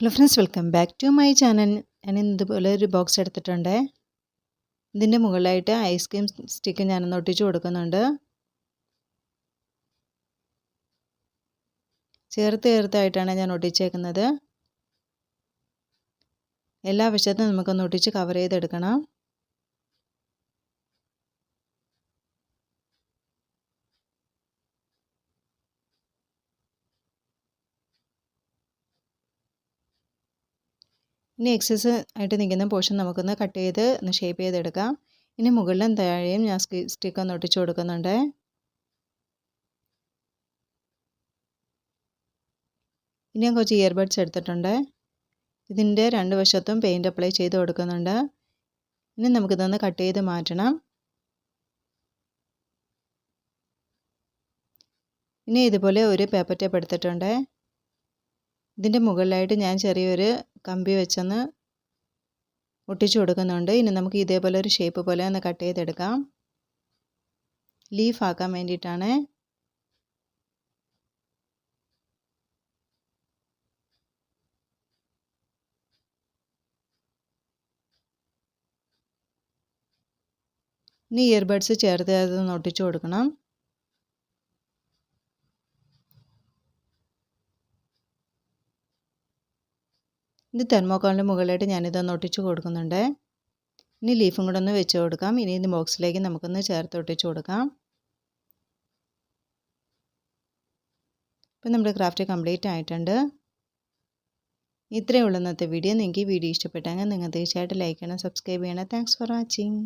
Hello friends, welcome back to my channel. ഞാൻ ഇതുപോലെ ഒരു ബോക്സ് എടുത്തിട്ടുണ്ട്. ഇതിൻ്റെ മുകളിലായിട്ട് ഐസ്ക്രീം സ്റ്റിക്ക് ഞാനൊന്ന് ഒട്ടിച്ചു കൊടുക്കുന്നുണ്ട്. ചേർത്തായിട്ടാണ് ഞാൻ ഒട്ടിച്ചേക്കുന്നത്. എല്ലാ വശത്തും നമുക്കൊന്ന് ഒട്ടിച്ച് കവർ ചെയ്തെടുക്കണം. ഇനി എക്സസ് ആയിട്ട് നിൽക്കുന്ന പോർഷൻ നമുക്കൊന്ന് കട്ട് ചെയ്ത് ഒന്ന് ഷേപ്പ് ചെയ്തെടുക്കാം. ഇനി മുകളിലും താഴെയും ഞാൻ സ്റ്റിക്ക് ഒന്ന് ഒട്ടിച്ചു കൊടുക്കുന്നുണ്ട്. ഇനി ഞാൻ കുറച്ച് ഇയർബഡ്സ് എടുത്തിട്ടുണ്ട്. ഇതിൻ്റെ രണ്ട് വശത്തും പെയിൻറ്റ് അപ്ലൈ ചെയ്ത് കൊടുക്കുന്നുണ്ട്. ഇനി നമുക്കിതൊന്ന് കട്ട് ചെയ്ത് മാറ്റണം. ഇനി ഇതുപോലെ ഒരു പേപ്പർ ടേപ്പ് എടുത്തിട്ടുണ്ട്. ഇതിൻ്റെ മുകളിലായിട്ട് ഞാൻ ചെറിയൊരു കമ്പി വെച്ചൊന്ന് ഒട്ടിച്ചു കൊടുക്കുന്നുണ്ട്. ഇനി നമുക്ക് ഇതേപോലെ ഒരു ഷേപ്പ് പോലെ ഒന്ന് കട്ട് ചെയ്തെടുക്കാം. ലീഫ് ആക്കാൻ വേണ്ടിയിട്ടാണ്. ഇനി ഇയർബഡ്സ് ചേർത്ത് അതൊന്ന് ഒട്ടിച്ചു കൊടുക്കണം. ഇത് തെർമോക്കോളിൻ്റെ മുകളിലായിട്ട് ഞാനിതൊന്ന് ഒട്ടിച്ചു കൊടുക്കുന്നുണ്ട്. ഇനി ലീഫും കൂടെ ഒന്ന് വെച്ച് കൊടുക്കാം. ഇനി ഇത് ബോക്സിലേക്ക് നമുക്കൊന്ന് ചേർത്ത് ഒട്ടിച്ചു കൊടുക്കാം. ഇപ്പം നമ്മുടെ ക്രാഫ്റ്റ് കംപ്ലീറ്റ് ആയിട്ടുണ്ട്. ഇത്രയേ ഉള്ളൂ ഇന്നത്തെ വീഡിയോ. നിങ്ങൾക്ക് ഈ വീഡിയോ ഇഷ്ടപ്പെട്ടെങ്കിൽ നിങ്ങൾ തീർച്ചയായിട്ടും ലൈക്ക് ചെയ്യണം, സബ്സ്ക്രൈബ് ചെയ്യണം. Thanks for watching.